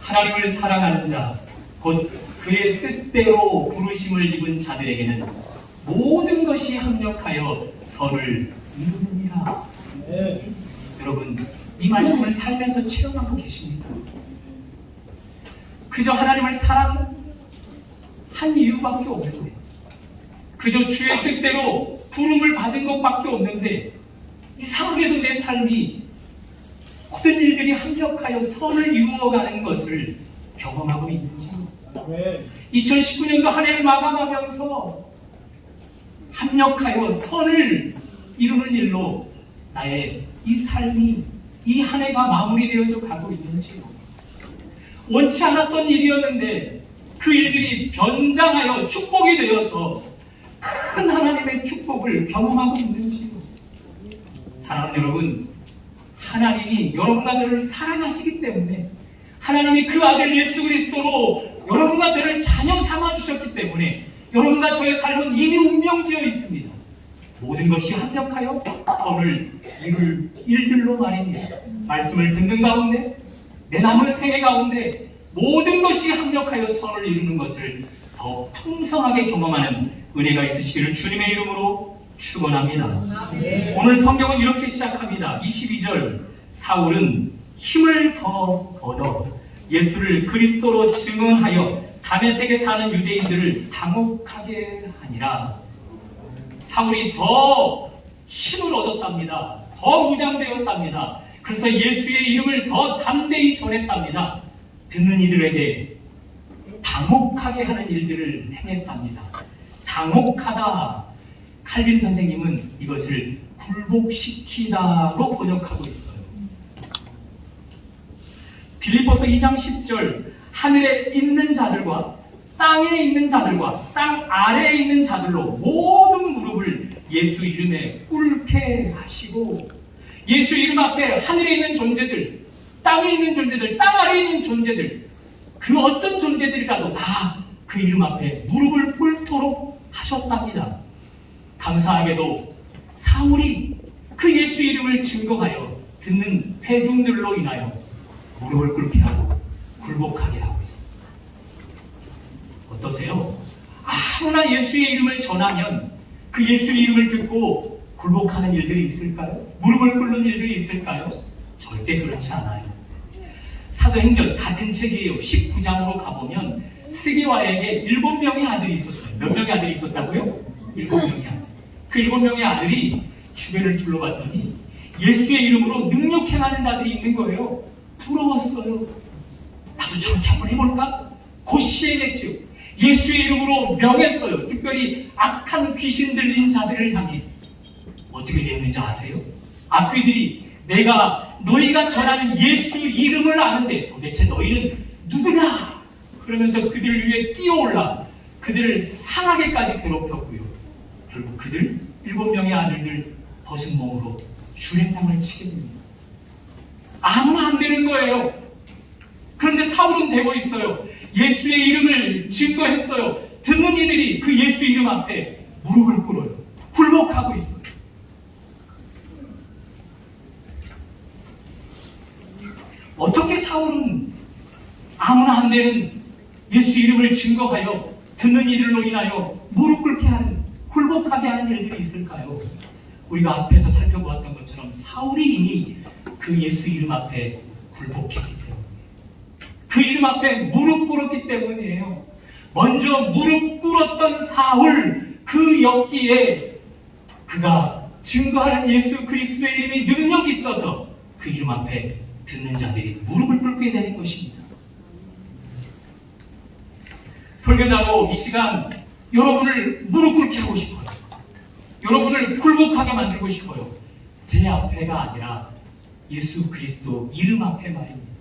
하나님을 사랑하는 자, 곧 그의 뜻대로 부르심을 입은 자들에게는 모든 것이 합력하여 선을 이루느니라. 네. 여러분, 이 말씀을 삶에서 체험하고 계십니까? 그저 하나님을 사랑한 이유밖에 없는데, 그저 주의 뜻대로 부름을 받은 것밖에 없는데, 이상하게도 내 삶이 모든 일들이 합력하여 선을 이루어가는 것을 경험하고 있는지요. 2019년도 한 해를 마감하면서 합력하여 선을 이루는 일로 나의 이 삶이, 이 한 해가 마무리되어져 가고 있는지요. 원치 않았던 일이었는데 그 일들이 변장하여 축복이 되어서 큰 하나님의 축복을 경험하고 있는지요. 사랑하는 여러분, 하나님이 여러분과 저를 사랑하시기 때문에, 하나님이 그 아들 예수 그리스도로 여러분과 저를 자녀 삼아주셨기 때문에 여러분과 저의 삶은 이미 운명되어 있습니다. 모든 것이 합력하여 선을 이룰 일들로 말입니다. 말씀을 듣는 가운데, 내 남은 생애 가운데 모든 것이 합력하여 선을 이루는 것을 더 풍성하게 경험하는 은혜가 있으시기를 주님의 이름으로 축원합니다. 오늘 성경은 이렇게 시작합니다. 22절, 사울은 힘을 더 얻어 예수를 그리스도로 증언하여 다메섹에 사는 유대인들을 당혹하게 하니라. 사울이 더 힘을 얻었답니다. 더 무장되었답니다. 그래서 예수의 이름을 더 담대히 전했답니다. 듣는 이들에게 당혹하게 하는 일들을 행했답니다. 당혹하다, 칼빈 선생님은 이것을 굴복시키다로 번역하고 있어요. 빌립보서 2장 10절, 하늘에 있는 자들과 땅에 있는 자들과 땅 아래에 있는 자들로 모든 무릎을 예수 이름에 꿇게 하시고, 예수 이름 앞에 하늘에 있는 존재들, 땅에 있는 존재들, 땅 아래에 있는 존재들, 그 어떤 존재들이라도 다 그 이름 앞에 무릎을 꿇도록 하셨답니다. 감사하게도 사울이 그 예수 이름을 증거하여 듣는 회중들로 인하여 무릎을 꿇게 하고 굴복하게 하고 있습니다. 어떠세요? 아무나 예수의 이름을 전하면 그 예수의 이름을 듣고 굴복하는 일들이 있을까요? 무릎을 꿇는 일들이 있을까요? 절대 그렇지 않아요. 사도행전 같은 책이에요. 19장으로 가보면 스게와에게 7명의 아들이 있었어요. 몇 명의 아들이 있었다고요? 7명의 아들. 그 7명의 아들이 주변을 둘러봤더니 예수의 이름으로 능력 행하는 자들이 있는 거예요. 부러웠어요. 나도 저렇게 한번 해볼까? 곧 시행했죠. 예수의 이름으로 명했어요. 특별히 악한 귀신 들린 자들을 향해. 어떻게 되었는지 아세요? 악귀들이 너희가 전하는 예수 이름을 아는데 도대체 너희는 누구냐? 그러면서 그들 위에 뛰어올라 그들을 상하게까지 괴롭혔고요. 결국 그들 7명의 아들들 벗은 몸으로 주례방을 치게 됩니다. 아무나 안 되는 거예요. 그런데 사울은 되고 있어요. 예수의 이름을 증거했어요. 듣는 이들이 그 예수 이름 앞에 무릎을 꿇어요. 굴복하고 있어요. 어떻게 사울은 아무나 안 되는 예수 이름을 증거하여 듣는 이들로 인하여 무릎 꿇게 하는, 굴복하게 하는 일들이 있을까요? 우리가 앞에서 살펴보았던 것처럼 사울이 이미 그 예수 이름 앞에 굴복했기 때문에, 그 이름 앞에 무릎 꿇었기 때문이에요. 먼저 무릎 꿇었던 사울, 그 엽기에 그가 증거하는 예수 그리스도의 이름이 능력이 있어서 그 이름 앞에 듣는 자들이 무릎을 꿇게 되는 것입니다. 설교자로 이 시간 여러분을 무릎 꿇게 하고 싶어요. 여러분을 굴복하게 만들고 싶어요. 제 앞에가 아니라 예수 그리스도 이름 앞에 말입니다.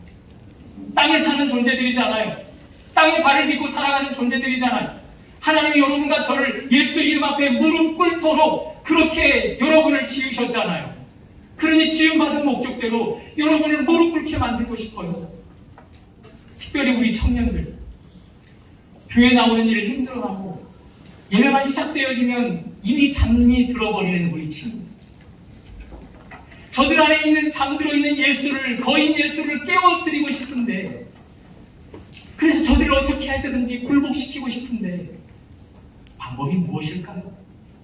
땅에 사는 존재들이잖아요. 땅에 발을 딛고 살아가는 존재들이잖아요. 하나님이 여러분과 저를 예수 이름 앞에 무릎 꿇도록 그렇게 여러분을 지으셨잖아요. 그러니 지음받은 목적대로 여러분을 무릎 꿇게 만들고 싶어요. 특별히 우리 청년들, 교회 나오는 일을 힘들어하고 예배만 시작되어지면 이미 잠이 들어버리는 우리 친구, 저들 안에 있는 잠들어 있는 예수를, 거인 예수를 깨워드리고 싶은데, 그래서 저들을 어떻게 해서든지 굴복시키고 싶은데 방법이 무엇일까요?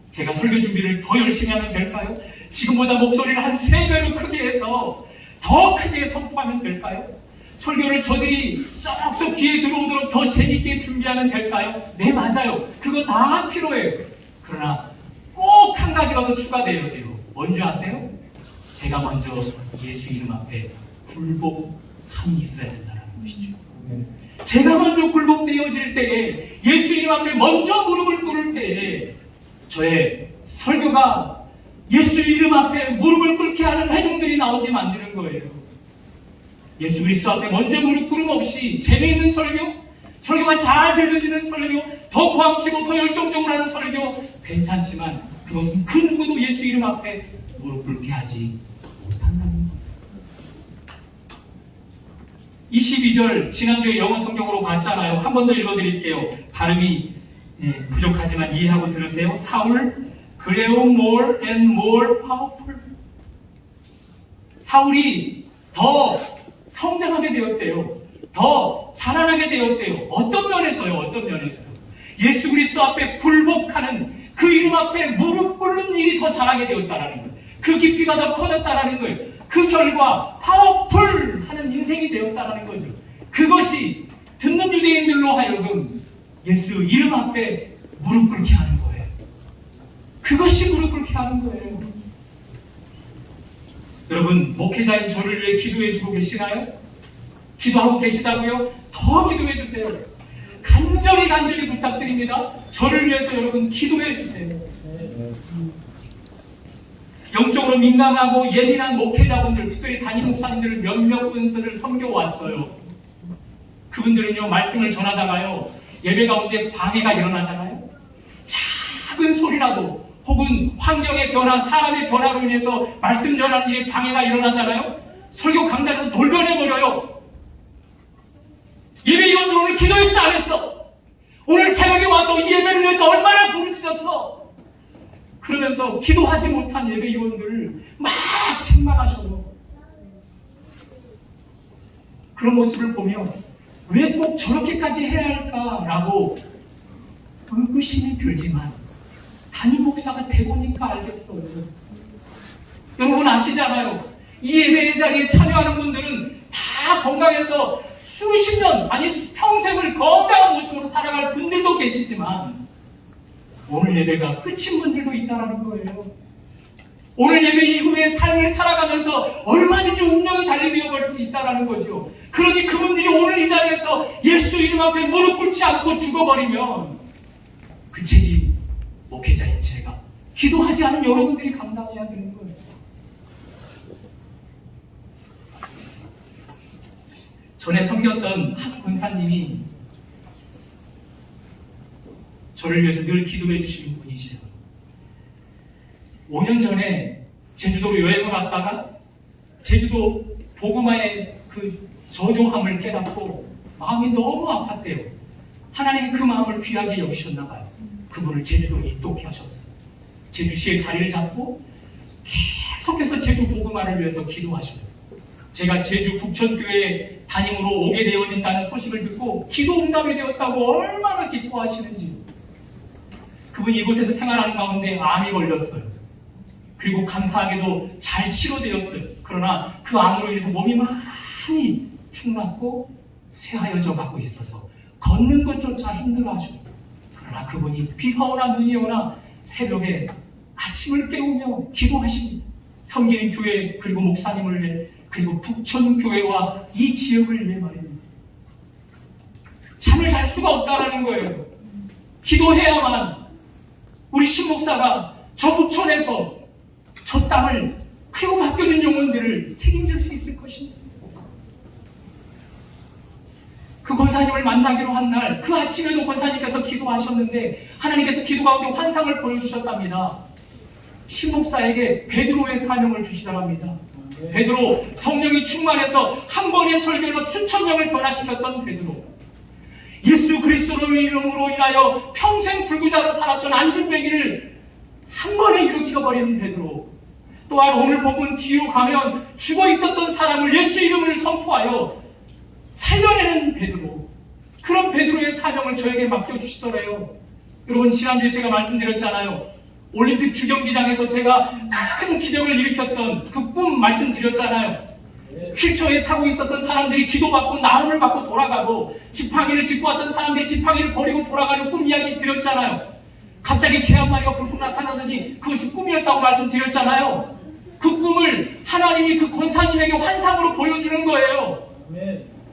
제가 설교 준비를 더 열심히 하면 될까요? 지금보다 목소리를 한 3배로 크게 해서 더 크게 선포하면 될까요? 설교를 저들이 쏙쏙 귀에 들어오도록 더 재밌게 준비하면 될까요? 네, 맞아요. 그거 다 필요해요. 그러나 꼭 한 가지가 더 추가되어야 돼요. 뭔지 아세요? 제가 먼저 예수 이름 앞에 굴복함이 있어야 된다는 것이죠. 제가 먼저 굴복되어질 때에, 예수 이름 앞에 먼저 무릎을 꿇을 때에 저의 설교가 예수 이름 앞에 무릎을 꿇게 하는 회중들이 나오게 만드는 거예요. 예수 그리스도 앞에 먼저 무릎 꿇음 없이 재미있는 설교, 설교가 잘 들려지는 설교, 더 고함치고 더 열정적으로 하는 설교 괜찮지만 그것은 그 누구도 예수 이름 앞에 무릎 꿇게 하지 못한다는 거예요. 22절 지난주에 영어 성경으로 봤잖아요. 한 번 더 읽어드릴게요. 발음이 부족하지만 이해하고 들으세요. 사울 grew more and more powerful. 사울이 더 성장하게 되었대요. 더 자라나게 되었대요. 어떤 면에서요? 어떤 면에서요? 예수 그리스도 앞에 굴복하는, 그 이름 앞에 무릎 꿇는 일이 더 잘하게 되었다라는 거예요. 그 깊이가 더 커졌다라는 거예요. 그 결과 파워풀 하는 인생이 되었다라는 거죠. 그것이 듣는 유대인들로 하여금 예수 이름 앞에 무릎 꿇게 하는 거예요. 그것이 무릎 꿇게 하는 거예요. 여러분, 목회자인 저를 위해 기도해 주고 계시나요? 기도하고 계시다고요? 더 기도해 주세요. 간절히 부탁드립니다. 저를 위해서 여러분 기도해 주세요. 영적으로 민감하고 예민한 목회자분들, 특별히 담임 목사님들 몇몇 분들을 섬겨왔어요. 그분들은요, 말씀을 전하다가요, 예배 가운데 방해가 일어나잖아요. 작은 소리라도 혹은 환경의 변화, 사람의 변화로 인해서 말씀 전하는 일에 방해가 일어나잖아요. 설교 강단에서 돌변해버려요. 예배위원들 오늘 기도했어 안 했어? 오늘 새벽에 와서 이 예배를 위해서 얼마나 부르짖었어? 그러면서 기도하지 못한 예배위원들을 막 책망하셔요. 그런 모습을 보면 왜 꼭 저렇게까지 해야 할까라고 의구심이 들지만 담임 목사가 되보니까 알겠어요. 여러분 아시잖아요. 이 예배의 자리에 참여하는 분들은 다 건강해서 수십 년, 아니 평생을 건강한 모습으로 살아갈 분들도 계시지만 오늘 예배가 끝인 분들도 있다는 거예요. 오늘 예배 이후의 삶을 살아가면서 얼마든지 운명이 달리되어 버릴 수 있다는 거죠. 그러니 그분들이 오늘 이 자리에서 예수 이름 앞에 무릎 꿇지 않고 죽어버리면 그 책임 목회자인 제가, 기도하지 않은 여러분들이 감당해야 되는 거예요. 전에 섬겼던 한 권사님이 저를 위해서 늘 기도해 주시는 분이시에요. 5년 전에 제주도로 여행을 왔다가 제주도 보그마의 그 저조함을 깨닫고 마음이 너무 아팠대요. 하나님이 그 마음을 귀하게 여기셨나 봐요. 그분을 제주도에 있도록 하셨어요. 제주시에 자리를 잡고 계속해서 제주 보그마를 위해서 기도하셔요. 제가 제주 북천교회 담임으로 오게 되어진다는 소식을 듣고 기도 응답이 되었다고 얼마나 기뻐하시는지. 그분이 이곳에서 생활하는 가운데 암이 걸렸어요. 그리고 감사하게도 잘 치료되었어요. 그러나 그 암으로 인해서 몸이 많이 축났고 쇠하여져 가고 있어서 걷는 것조차 힘들어하셔요. 그러나 그분이 비가 오나 눈이 오나 새벽에 아침을 깨우며 기도하십니다. 섬기는 교회 그리고 목사님을 위해, 그리고 북천교회와 이 지역을 위해 말입니다. 잠을 잘 수가 없다라는 거예요. 기도해야만 우리 신목사가 저 북천에서 저 땅을 그리고 맡겨진 영혼들을 책임질 수 있을 것입니다. 그 권사님을 만나기로 한 날, 그 아침에도 권사님께서 기도하셨는데 하나님께서 기도 가운데 환상을 보여주셨답니다. 신목사에게 베드로의 사명을 주시더랍니다. 베드로, 성령이 충만해서 한 번의 설교로 수천 명을 변화시켰던 베드로, 예수 그리스도의 이름으로 인하여 평생 불구자로 살았던 안진뱅이를 한 번에 일으켜버리는 베드로, 또한 오늘 본문 뒤로 가면 죽어 있었던 사람을 예수 이름을 선포하여 살려내는 베드로, 그런 베드로의 사명을 저에게 맡겨주시더래요. 여러분, 지난주에 제가 말씀드렸잖아요. 올림픽 주경기장에서 제가 큰 기적을 일으켰던 그 꿈 말씀드렸잖아요. 휠체어에 타고 있었던 사람들이 기도받고 나음을 받고 돌아가고, 지팡이를 짚고 왔던 사람들이 지팡이를 버리고 돌아가는 꿈 이야기 드렸잖아요. 갑자기 개 한 마리가 불쑥 나타나더니 그것이 꿈이었다고 말씀드렸잖아요. 그 꿈을 하나님이 그 권사님에게 환상으로 보여주는 거예요.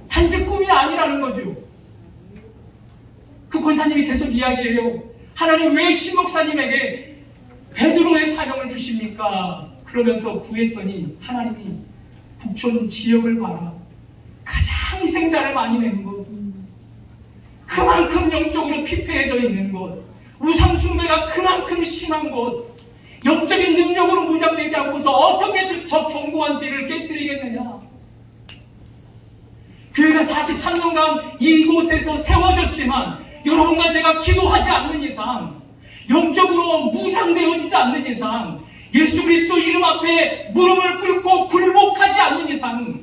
단지 꿈이 아니라는 거죠. 그 권사님이 계속 이야기해요. 하나님 왜 신목사님에게 베드로의 사명을 주십니까? 그러면서 구했더니 하나님이 북촌 지역을 봐라. 가장 희생자를 많이 낸 것, 그만큼 영적으로 피폐해져 있는 것, 우상숭배가 그만큼 심한 곳, 영적인 능력으로 무장되지 않고서 어떻게 저 견고한 지를 깨뜨리겠느냐. 교회가 43년간 이곳에서 세워졌지만 여러분과 제가 기도하지 않는 이상, 영적으로 무장되어지지 않는 이상, 예수 그리스도 이름 앞에 무릎을 꿇고 굴복하지 않는 이상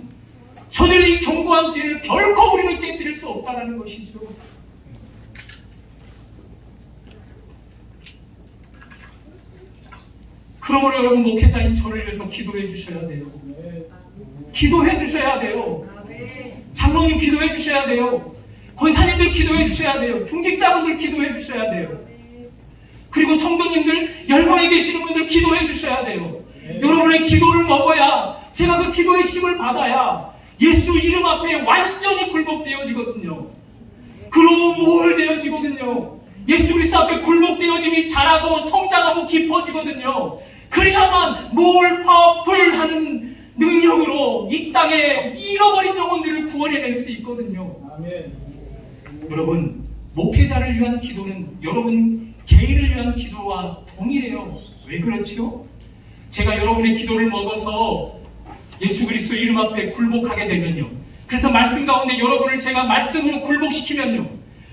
저들의 이 견고한 지를 결코 우리는 깨뜨릴 수 없다는 것이죠. 그러므로 여러분, 목회자인 저를 위해서 기도해 주셔야 돼요. 기도해 주셔야 돼요. 장로님 기도해 주셔야 돼요. 권사님들 기도해 주셔야 돼요. 중직자분들 기도해 주셔야 돼요. 그리고 성도님들, 열방에 계시는 분들 기도해 주셔야 돼요. 여러분의 기도를 먹어야, 제가 그 기도의 힘을 받아야 예수 이름 앞에 완전히 굴복되어지거든요. 그러고 모을되어지거든요. 예수 그리스도 앞에 굴복되어짐이 자라고 성장하고 깊어지거든요. 그래야만 파워풀하는 능력으로 이 땅에 잃어버린 영혼들을 구원해낼 수 있거든요. 아멘. 여러분, 목회자를 위한 기도는 여러분 개인을 위한 기도와 동일해요. 왜 그렇죠? 제가 여러분의 기도를 먹어서 예수 그리스도 이름 앞에 굴복하게 되면요, 그래서 말씀 가운데 여러분을 제가 말씀으로 굴복시키면요,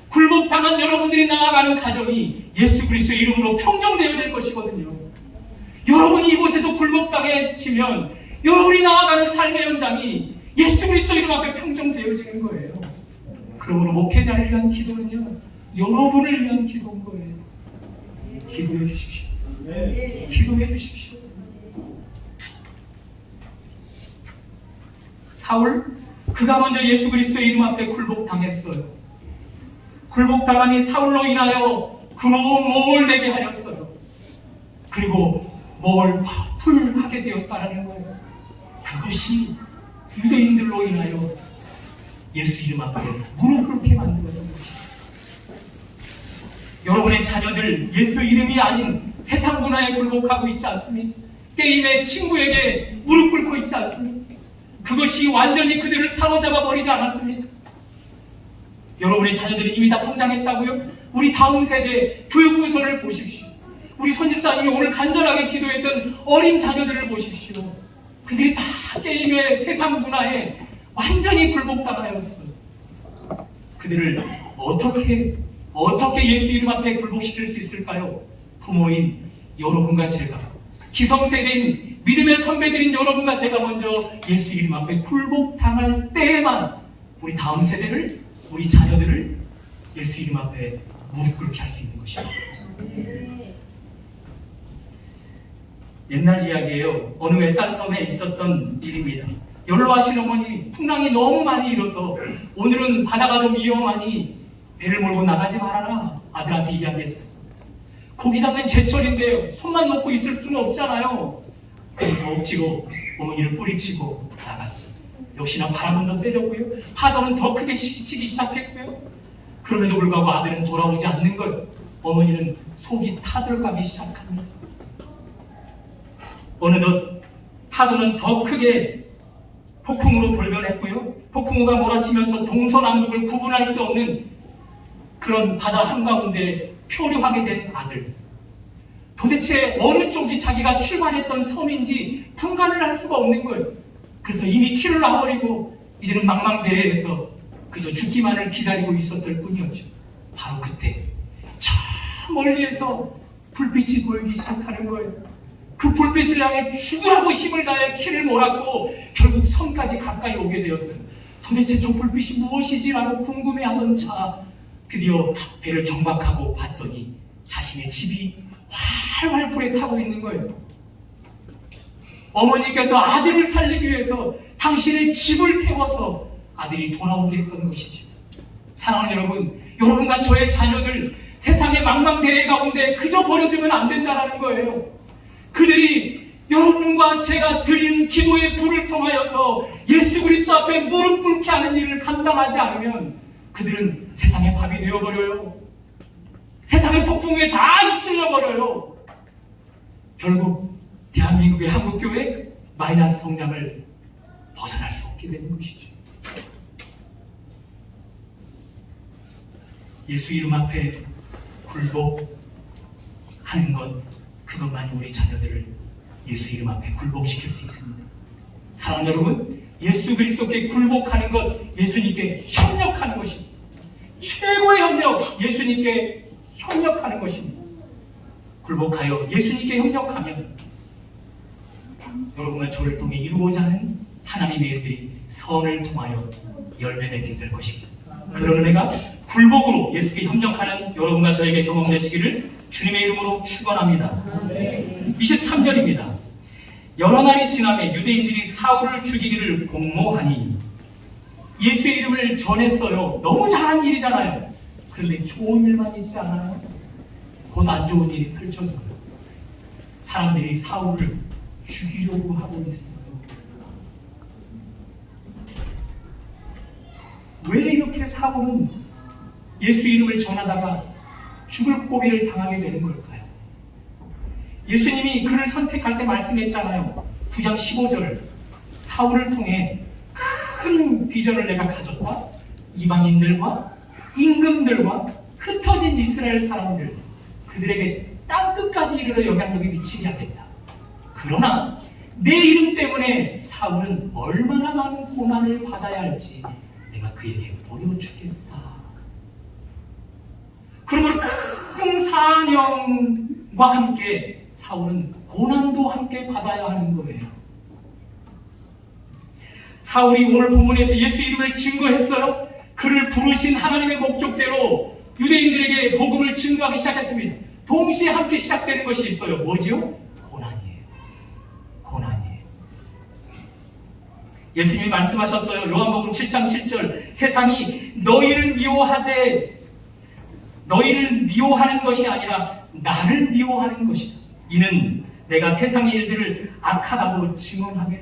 굴복당한 여러분들이 나아가는 가정이 예수 그리스도 이름으로 평정되어질 것이거든요. 여러분이 이곳에서 굴복당해지면 여러분이 나아가는 삶의 현장이 예수 그리스도 이름 앞에 평정되어지는 거예요. 그러므로 목회자를 위한 기도는요, 여러분을 위한 기도인 거예요. 기도해 주십시오. 기도해 주십시오. 사울, 그가 먼저 예수 그리스도의 이름 앞에 굴복당했어요. 굴복당하니 사울로 인하여 그로 모을되게 하였어요. 그리고 파워풀하게 되었다라는 거예요. 그것이 유대인들로 인하여 예수 이름 앞에 무릎 꿇게 만들어진 것입니다. 여러분의 자녀들 예수 이름이 아닌 세상 문화에 굴복하고 있지 않습니까? 게임의 친구에게 무릎 꿇고 있지 않습니까? 그것이 완전히 그들을 사로잡아 버리지 않았습니까? 여러분의 자녀들이 이미 다 성장했다고요? 우리 다음 세대 교육부서를 보십시오. 우리 손집사님이 오늘 간절하게 기도했던 어린 자녀들을 보십시오. 그들이 다 게임의 세상 문화에 완전히 굴복당하였어요. 그들을 어떻게 예수 이름 앞에 굴복시킬 수 있을까요? 부모인 여러분과 제가, 기성세대인 믿음의 선배들인 여러분과 제가 먼저 예수 이름 앞에 굴복당할 때에만 우리 다음 세대를, 우리 자녀들을 예수 이름 앞에 무릎 꿇게 할 수 있는 것입니다. 옛날 이야기예요. 어느 외딴 섬에 있었던 일입니다. 연로하신 어머니, 풍랑이 너무 많이 일어서 오늘은 바다가 좀 위험하니 배를 몰고 나가지 말아라 아들한테 이야기했어요. 고기 잡는 제철인데 손만 놓고 있을 수는 없잖아요. 그래서 억지로 어머니를 뿌리치고 나갔어요. 역시나 바람은 더 세졌고요, 파도는 더 크게 치기 시작했고요. 그럼에도 불구하고 아들은 돌아오지 않는 거예요. 어머니는 속이 타들어가기 시작합니다. 어느덧 파도는 더 크게 폭풍으로 돌변했고요, 폭풍우가 몰아치면서 동서남북을 구분할 수 없는 그런 바다 한가운데 표류하게 된 아들. 도대체 어느 쪽이 자기가 출발했던 섬인지 분간을 할 수가 없는 거예요. 그래서 이미 키를 놔버리고 이제는 망망대해에서 그저 죽기만을 기다리고 있었을 뿐이었죠. 바로 그때 저 멀리에서 불빛이 보이기 시작하는 거예요. 그 불빛을 향해 죽으라고 힘을 다해 키를 몰았고 결국 성까지 가까이 오게 되었어요. 도대체 저 불빛이 무엇이지라고 궁금해하던 차 드디어 배를 정박하고 봤더니 자신의 집이 활활 불에 타고 있는 거예요. 어머니께서 아들을 살리기 위해서 당신의 집을 태워서 아들이 돌아오게 했던 것이죠. 사랑하는 여러분, 여러분과 저의 자녀들 세상의 망망대해 가운데 그저 버려두면 안 된다는 거예요. 그들이 여러분과 제가 드리는 기도의 불을 통하여서 예수 그리스도 앞에 무릎 꿇게 하는 일을 감당하지 않으면 그들은 세상의 밥이 되어버려요. 세상의 폭풍 위에 다 휩쓸려 버려요. 결국 대한민국의 한국교회 마이너스 성장을 벗어날 수 없게 되는 것이죠. 예수 이름 앞에 굴복하는 것, 그것만이 우리 자녀들을 예수 이름 앞에 굴복시킬 수 있습니다. 사랑하는 여러분, 예수 그리스도께 굴복하는 것, 예수님께 협력하는 것입니다. 최고의 협력, 예수님께 협력하는 것입니다. 굴복하여 예수님께 협력하면 여러분과 저를 통해 이루고자 하는 하나님의 일들이 선을 통하여 열매 맺게 될 것입니다. 그런 은혜가 굴복으로 예수께 협력하는 여러분과 저에게 경험되시기를 주님의 이름으로 축원합니다. 23절입니다. 여러 날이 지나매 유대인들이 사울을 죽이기를 공모하니, 예수의 이름을 전했어요. 너무 잘한 일이잖아요. 그런데 좋은 일만 있지 않아요? 곧 안 좋은 일이 펼쳐져요. 사람들이 사울을 죽이려고 하고 있어요. 왜 이렇게 사울은 예수 이름을 전하다가 죽을 고비를 당하게 되는 걸까요? 예수님이 그를 선택할 때 말씀했잖아요. 9장 15절, 사울을 통해 큰 비전을 내가 가졌다. 이방인들과 임금들과 흩어진 이스라엘 사람들, 그들에게 땅끝까지 이르러 영향력이 미치게 하겠다. 그러나 내 이름 때문에 사울은 얼마나 많은 고난을 받아야 할지 내가 그에게 보여주겠다. 그러므로 큰 사명과 함께 사울은 고난도 함께 받아야 하는 거예요. 사울이 오늘 본문에서 예수 이름을 증거했어요. 그를 부르신 하나님의 목적대로 유대인들에게 복음을 증거하기 시작했습니다. 동시에 함께 시작되는 것이 있어요. 뭐지요? 고난이에요. 고난이에요. 예수님이 말씀하셨어요. 요한복음 7장 7절, 세상이 너희를 미워하되 너희를 미워하는 것이 아니라 나를 미워하는 것이다. 이는 내가 세상의 일들을 악하다고 증언하며.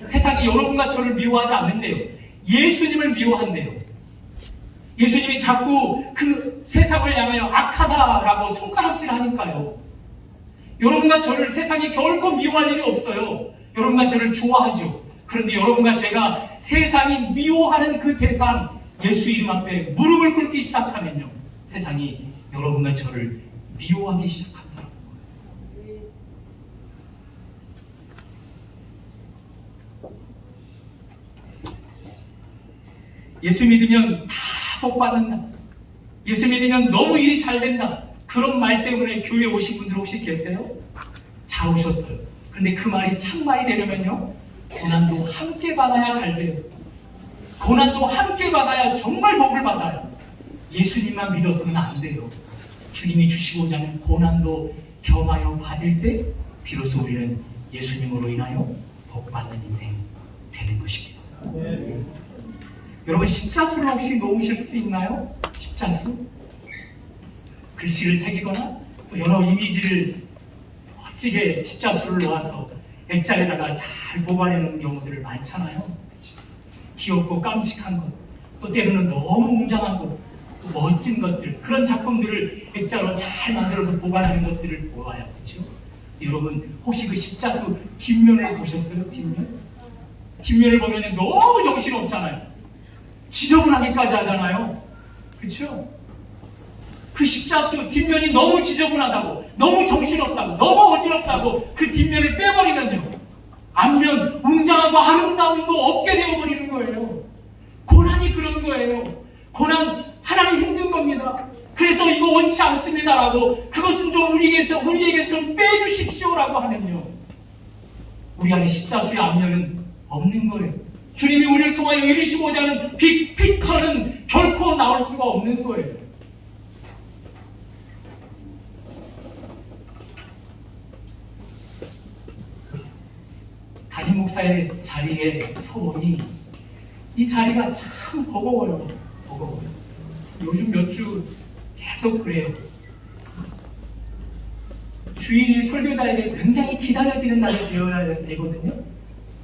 세상이 여러분과 저를 미워하지 않는데요, 예수님을 미워한대요. 예수님이 자꾸 그 세상을 향하여 악하다라고 손가락질 하니까요. 여러분과 저를 세상이 결코 미워할 일이 없어요. 여러분과 저를 좋아하죠. 그런데 여러분과 제가 세상이 미워하는 그 대상, 예수 이름 앞에 무릎을 꿇기 시작하면요, 세상이 여러분과 저를 미워하기 시작한다는 거예요. 예수 믿으면 다 복 받는다. 예수 믿으면 너무 일이 잘 된다. 그런 말 때문에 교회 오신 분들 혹시 계세요? 잘 오셨어요. 그런데 그 말이 참말이 되려면요, 고난도 함께 받아야 잘 돼요. 고난도 함께 받아야 정말 복을 받아요. 예수님만 믿어서는 안 돼요. 주님이 주시고자 하는 고난도 겸하여 받을 때 비로소 우리는 예수님으로 인하여 복받는 인생 되는 것입니다. 네. 여러분, 십자수를 혹시 놓으실 수 있나요? 십자수? 글씨를 새기거나 또 여러 이미지를 멋지게 십자수를 놓아서 액자에다가 잘 보관해놓은 경우들을 많잖아요. 그렇죠? 귀엽고 깜찍한 것, 또 때로는 너무 웅장한 것, 또 멋진 것들, 그런 작품들을 액자로 잘 만들어서 보관하는 것들을 보아요. 그렇죠? 여러분, 혹시 그 십자수 뒷면을 보셨어요? 뒷면을 보면 너무 정신없잖아요. 지저분하기까지 하잖아요. 그렇죠? 그 십자수 뒷면이 너무 지저분하다고, 너무 정신없다고, 너무 어지럽다고 그 뒷면을 빼버리면요, 앞면 웅장하고 아름다움도 없게 되어버리는 거예요. 고난이 그런 거예요. 고난, 하나님 힘든 겁니다. 그래서 이거 원치 않습니다라고 그것은 좀 우리에게서 좀 빼주십시오라고 하면요, 우리 안에 십자수의 압력은 없는 거예요. 주님이 우리를 통하여 이루시고자 하는 빅피처는 결코 나올 수가 없는 거예요. 담임 목사의 자리에 서보니 이 자리가 참 버거워요. 버거워요. 요즘 몇 주 계속 그래요. 주일이 설교자에게 굉장히 기다려지는 날이 되어야 되거든요.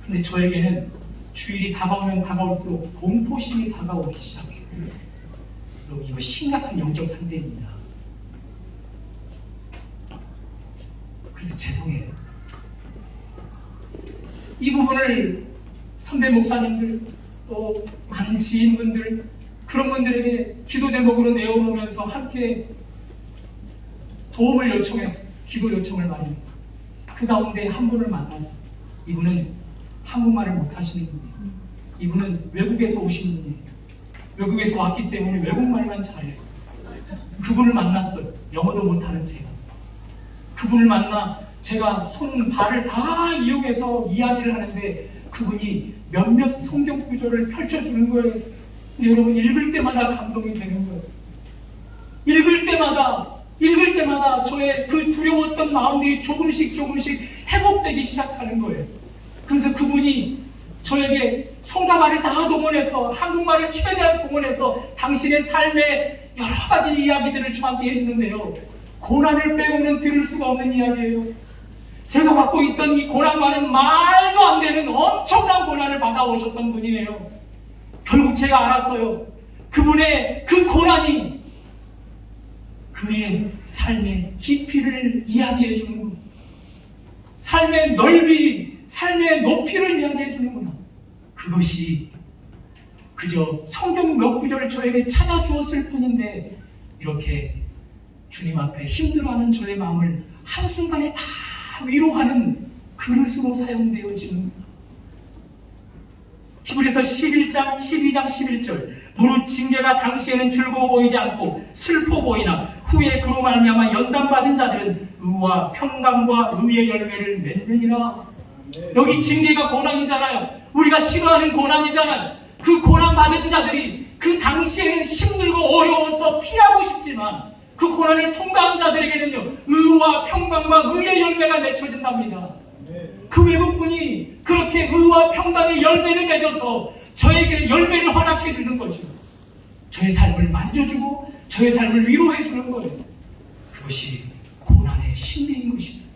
근데 저에게는 주일이 다가오면 다가올수록 공포심이 다가오기 시작해요. 여러분, 이거 심각한 영적 상태입니다. 그래서 죄송해요. 이 부분을 선배 목사님들 또 많은 지인분들 그런 분들에게 기도 제목으로 내어놓으면서 함께 도움을 요청했어요. 기도 요청을 말입니다. 그 가운데 한 분을 만났어요. 이분은 한국말을 못하시는 분이에요. 이분은 외국에서 오신 분이에요. 외국에서 왔기 때문에 외국말만 잘해요. 그분을 만났어요. 영어도 못하는 제가. 그분을 만나 제가 손, 발을 다 이용해서 이야기를 하는데 그분이 몇몇 성경 구절을 펼쳐주는 거예요. 근데 여러분, 읽을 때마다 감동이 되는 거예요. 읽을 때마다 저의 그 두려웠던 마음들이 조금씩 회복되기 시작하는 거예요. 그래서 그분이 저에게 성가말을 다 동원해서 한국말을 최대한 동원해서 당신의 삶의 여러 가지 이야기들을 저한테 해주는데요, 고난을 빼고는 들을 수가 없는 이야기예요. 제가 받고 있던 이 고난과는 말도 안 되는 엄청난 고난을 받아오셨던 분이에요. 결국 제가 알았어요. 그분의 그 고난이 그의 삶의 깊이를 이야기해 주는구나. 삶의 넓이, 삶의 높이를 이야기해 주는구나. 그것이 그저 성경 몇 구절을 저에게 찾아주었을 뿐인데 이렇게 주님 앞에 힘들어하는 저의 마음을 한순간에 다 위로하는 그릇으로 사용되어지는구나. 히브리서 12장 11절 무릇 징계가 당시에는 즐거워 보이지 않고 슬퍼 보이나 후에 그로 말미암아 연단받은 자들은 의와 평강과 의의 열매를 맺느니라. 여기 징계가 고난이잖아요. 우리가 싫어하는 고난이잖아요. 그 고난받은 자들이 그 당시에는 힘들고 어려워서 피하고 싶지만 그 고난을 통과한 자들에게는요, 의와 평강과 의의 열매가 맺혀진답니다. 그 외국분이 그렇게 의와 평강의 열매를 맺어서 저에게 열매를 허락해 주는 거죠. 저의 삶을 만져주고 저의 삶을 위로해 주는 거예요. 그것이 고난의 신비인 것입니다.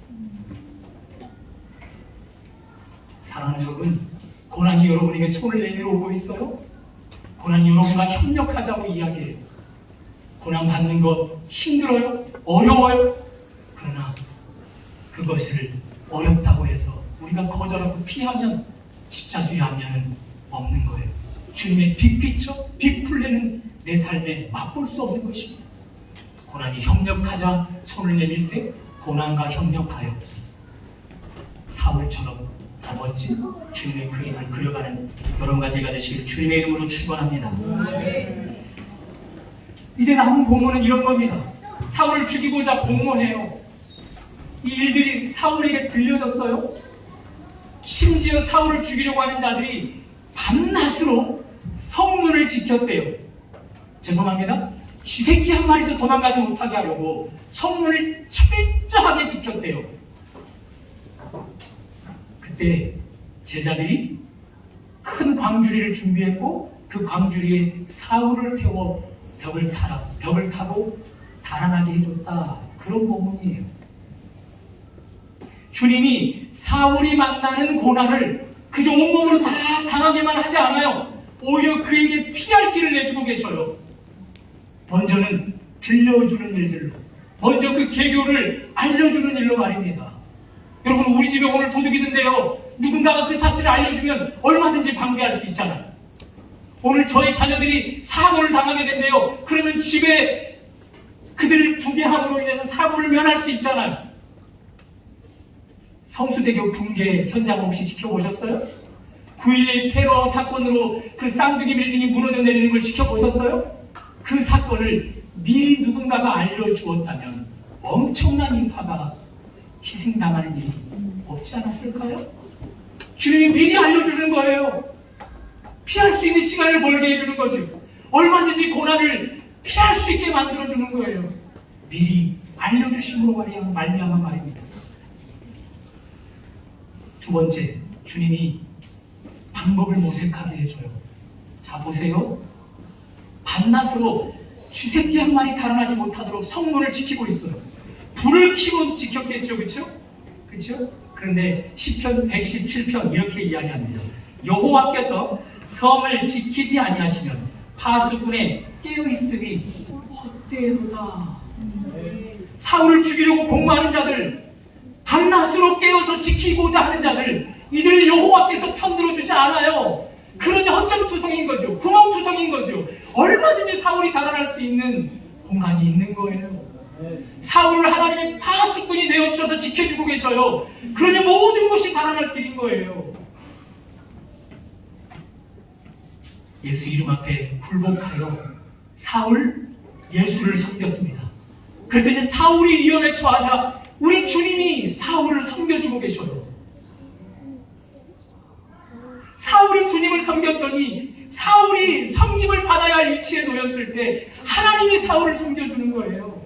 사랑하는 여러분, 고난이 여러분에게 손을 내밀어 오고 있어요? 고난이 여러분과 협력하자고 이야기해요. 고난 받는 것 힘들어요? 어려워요? 그러나 그것을 어렵다고 해서 우리가 거절하고 피하면 십자수의 압력은 없는 거예요. 주님의 빅피처, 빅플랜은 내 삶에 맛볼 수 없는 것입니다. 고난이 협력하자 손을 내밀 때 고난과 협력하여 사울처럼 더 멋진 주님의 그림을 그려가는 여러분과 제가 되시길 주님의 이름으로 축원합니다. 이제 남은 본문은 이런 겁니다. 사울을 죽이고자 공모해요. 이 일들이 사울에게 들려졌어요. 심지어 사울을 죽이려고 하는 자들이 밤낮으로 성문을 지켰대요. 죄송합니다. 쥐새끼 한 마리도 도망가지 못하게 하려고 성문을 철저하게 지켰대요. 그때 제자들이 큰 광주리를 준비했고 그 광주리에 사울을 태워 벽을 타고 달아나게 해줬다. 그런 본문이에요. 주님이 사울이 만나는 고난을 그저 온몸으로 다 당하게만 하지 않아요. 오히려 그에게 피할 길을 내주고 계셔요. 먼저는 들려주는 일들로, 먼저 그 계교를 알려주는 일로 말입니다. 여러분, 우리 집에 오늘 도둑이 든대요. 누군가가 그 사실을 알려주면 얼마든지 방비할 수 있잖아요. 오늘 저희 자녀들이 사고를 당하게 된대요. 그러면 집에 그들을 두게 함으로 인해서 사고를 면할 수 있잖아요. 성수대교 붕괴 현장 혹시 지켜보셨어요? 9.11 테러 사건으로 그 쌍둥이 빌딩이 무너져 내리는 걸 지켜보셨어요? 그 사건을 미리 누군가가 알려주었다면 엄청난 인파가 희생당하는 일이 없지 않았을까요? 주님이 미리 알려주는 거예요. 피할 수 있는 시간을 벌게 해주는 거죠. 얼마든지 고난을 피할 수 있게 만들어주는 거예요. 미리 알려주심으로 말미암아 말입니다. 두 번째, 주님이 방법을 모색하게 해줘요. 자, 보세요. 밤낮으로 쥐새끼 한 마리 달아나지 못하도록 성문을 지키고 있어요. 불을 켜고 지켰겠죠, 그렇죠? 그렇죠? 그런데 시편 127편 이렇게 이야기합니다. 여호와께서 성을 지키지 아니하시면 파수꾼의 깨어있음이 헛되도다. 사울을 죽이려고 공모하는 자들, 밤낮으로 깨어서 지키고자 하는 자들, 이들 여호와께서 편들어주지 않아요. 그러니 헛점투성인 거죠. 구멍투성인 거죠. 얼마든지 사울이 달아날 수 있는 공간이 있는 거예요. 사울을 하나님의 파수꾼이 되어주셔서 지켜주고 계셔요. 그러니 모든 것이 달아날 길인 거예요. 예수 이름 앞에 굴복하여 사울 예수를 섬겼습니다. 그랬더니 사울이 위험에 처하자 우리 주님이 사울을 섬겨주고 계셔요. 사울이 주님을 섬겼더니 사울이 섬김을 받아야 할 위치에 놓였을 때 하나님이 사울을 섬겨주는 거예요.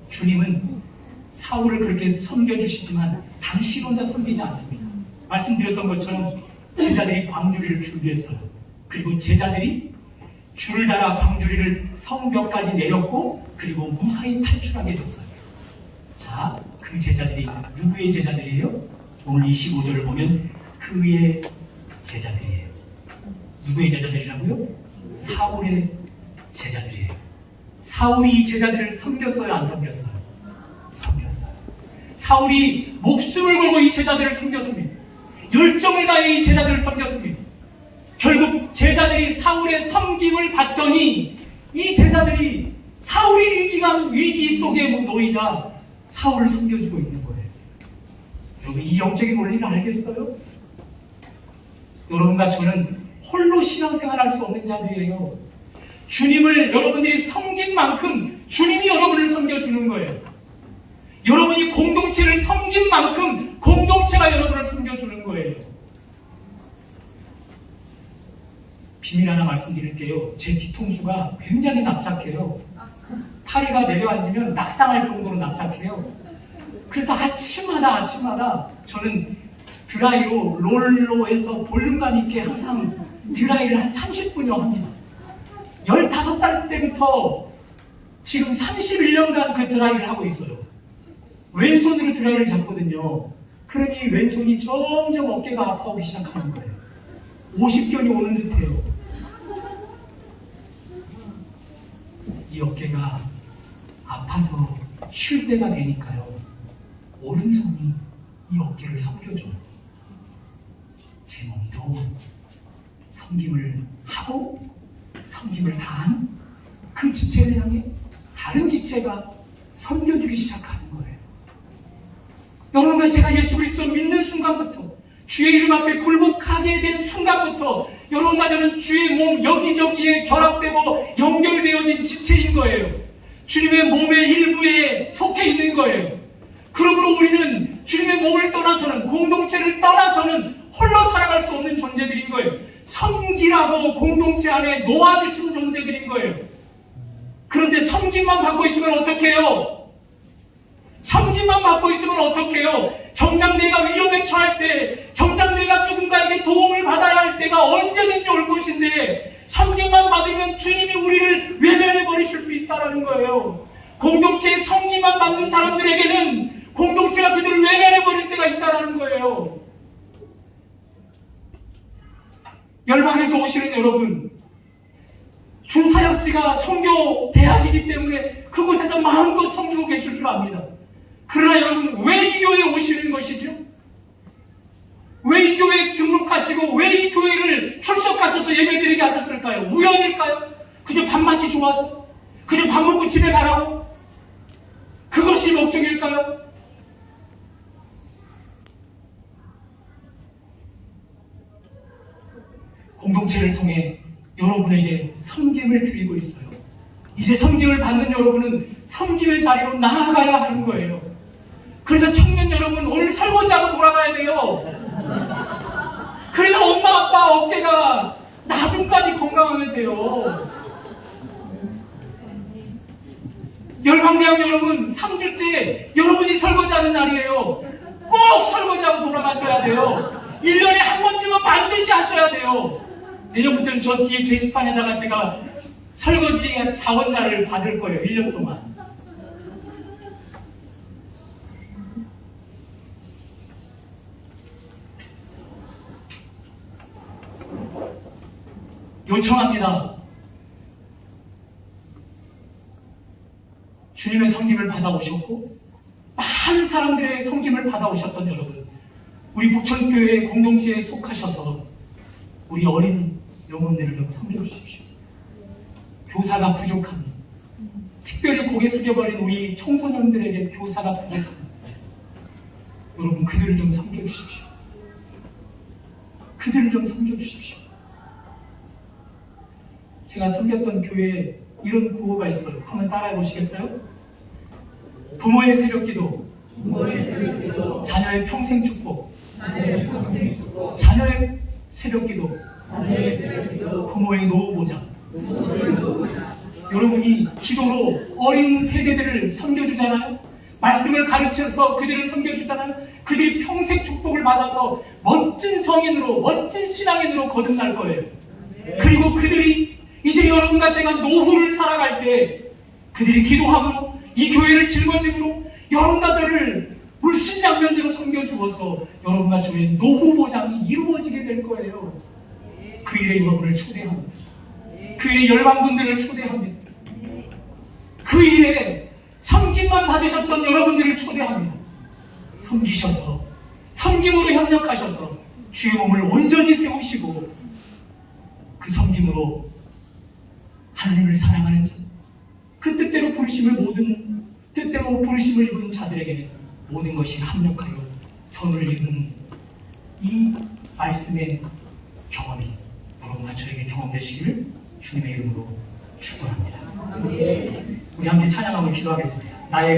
주님은 사울을 그렇게 섬겨주시지만 당신 혼자 섬기지 않습니다. 말씀드렸던 것처럼 제자들이 광주리를 준비했어요. 그리고 제자들이 줄을 달아 광주리를 성벽까지 내렸고 그리고 무사히 탈출하게 됐어요. 자, 그 제자들이 누구의 제자들이에요? 오늘 25절을 보면 그의 제자들이에요. 누구의 제자들이라고요? 사울의 제자들이에요. 사울이 이 제자들을 섬겼어요? 안 섬겼어요? 섬겼어요. 사울이 목숨을 걸고 이 제자들을 섬겼습니다. 열정을 다해 이 제자들을 섬겼습니다. 결국 제자들이 사울의 섬김을 받더니 이 제자들이 사울이 위기 속에 놓이자 사울을 섬겨주고 있는 거예요. 여러분, 이 영적인 원리를 알겠어요? 여러분과 저는 홀로 신앙생활할 수 없는 자들이에요. 주님을 여러분들이 섬긴 만큼 주님이 여러분을 섬겨주는 거예요. 여러분이 공동체를 섬긴 만큼 공동체가 여러분을 섬겨주는 거예요. 비밀 하나 말씀드릴게요. 제 뒤통수가 굉장히 납작해요. 다리가 내려앉으면 낙상할 정도로 납작해요. 그래서 아침마다 저는 드라이로 롤로 해서 볼륨감 있게 항상 드라이를 한 30분여 합니다. 15달 때부터 지금 31년간 그 드라이를 하고 있어요. 왼손으로 드라이를 잡거든요. 그러니 왼손이 점점 어깨가 아파오기 시작하는 거예요. 50견이 오는 듯해요. 이 어깨가 아파서 쉴 때가 되니까요. 오른손이 이 어깨를 섬겨줘요. 제 몸도 섬김을 하고 섬김을 다한 그 지체를 향해 다른 지체가 섬겨주기 시작하는 거예요. 여러분과 제가 예수 그리스도 믿는 순간부터 주의 이름 앞에 굴복하게 된 순간부터 여러분과 저는 주의 몸 여기저기에 결합되고 연결되어진 지체인 거예요. 주님의 몸의 일부에 속해 있는 거예요. 그러므로 우리는 주님의 몸을 떠나서는, 공동체를 떠나서는 홀로 살아갈 수 없는 존재들인 거예요. 섬기라고 공동체 안에 놓아주신 존재들인 거예요. 그런데 섬김만 받고 있으면 어떡해요? 섬김만 받고 있으면 어떡해요? 정작 내가 위험에 처할 때, 정작 내가 누군가에게 도움을 받아야 할 때가 언제든지 올 것인데 섬김만 받으면 주님이 우리를 외면해 버리실 수 있다는 거예요. 공동체의 섬김만 받는 사람들에게는 공동체가 그들을 외면해 버릴 때가 있다는 거예요. 열방에서 오시는 여러분, 중사역지가 선교 대학이기 때문에 그곳에서 마음껏 섬기고 계실 줄 압니다. 그러나 여러분, 왜 이 교회에 오시는 것이죠? 왜 이 교회에 등록하시고 왜 이 교회를 출석하셔서 예배드리게 하셨을까요? 우연일까요? 그저 밥맛이 좋아서? 그저 밥 먹고 집에 가라고? 그것이 목적일까요? 공동체를 통해 여러분에게 섬김을 드리고 있어요. 이제 섬김을 받는 여러분은 섬김의 자리로 나아가야 하는 거예요. 그래서 청년 여러분, 오늘 설거지하고 돌아가야 돼요. 그래야 엄마 아빠 어깨가 나중까지 건강하면 돼요. 열방대학 여러분, 3주째 여러분이 설거지하는 날이에요. 꼭 설거지하고 돌아가셔야 돼요. 1년에 한 번쯤은 반드시 하셔야 돼요. 내년부터는 저 뒤에 게시판에다가 제가 설거지 자원자를 받을 거예요. 1년 동안. 요청합니다. 주님의 섬김을 받아오셨고 많은 사람들의 섬김을 받아오셨던 여러분, 우리 북천교회 공동체에 속하셔서 우리 어린 영혼들을 좀 섬겨주십시오. 교사가 부족합니다. 특별히 고개 숙여버린 우리 청소년들에게 교사가 부족합니다. 여러분, 그들을 좀 섬겨주십시오. 그들을 좀 섬겨주십시오. 제가 섬겼던 교회에 이런 구호가 있어요. 한번 따라해 보시겠어요? 부모의 새벽기도, 자녀의 평생 축복, 자녀의 새벽기도, 부모의 노후 보장. 여러분이 기도로 어린 세대들을 섬겨주잖아요. 말씀을 가르쳐서 그들을 섬겨주잖아요. 그들이 평생 축복을 받아서 멋진 성인으로, 멋진 신앙인으로 거듭날 거예요. 그리고 그들이 이제 여러분과 제가 노후를 살아갈 때 그들이 기도함으로 이 교회를 짊어짐으로 여러분과 저를 물신양면으로 섬겨주어서 여러분과 저의 노후 보장이 이루어지게 될 거예요. 그 일에 여러분을 초대합니다. 그 일에 열방분들을 초대합니다. 그 일에 섬김만 받으셨던 여러분들을 초대합니다. 섬기셔서, 섬김으로 협력하셔서 주의 몸을 온전히 세우시고 그 섬김으로 하나님을 사랑하는 자, 그 뜻대로 부르심을 입은 자들에게는 모든 것이 합력하여 선을 이루는 이 말씀의 경험이 여러분과 저에게 경험되시기를 주님의 이름으로 축원합니다. 우리 함께 찬양하고 기도하겠습니다. 나의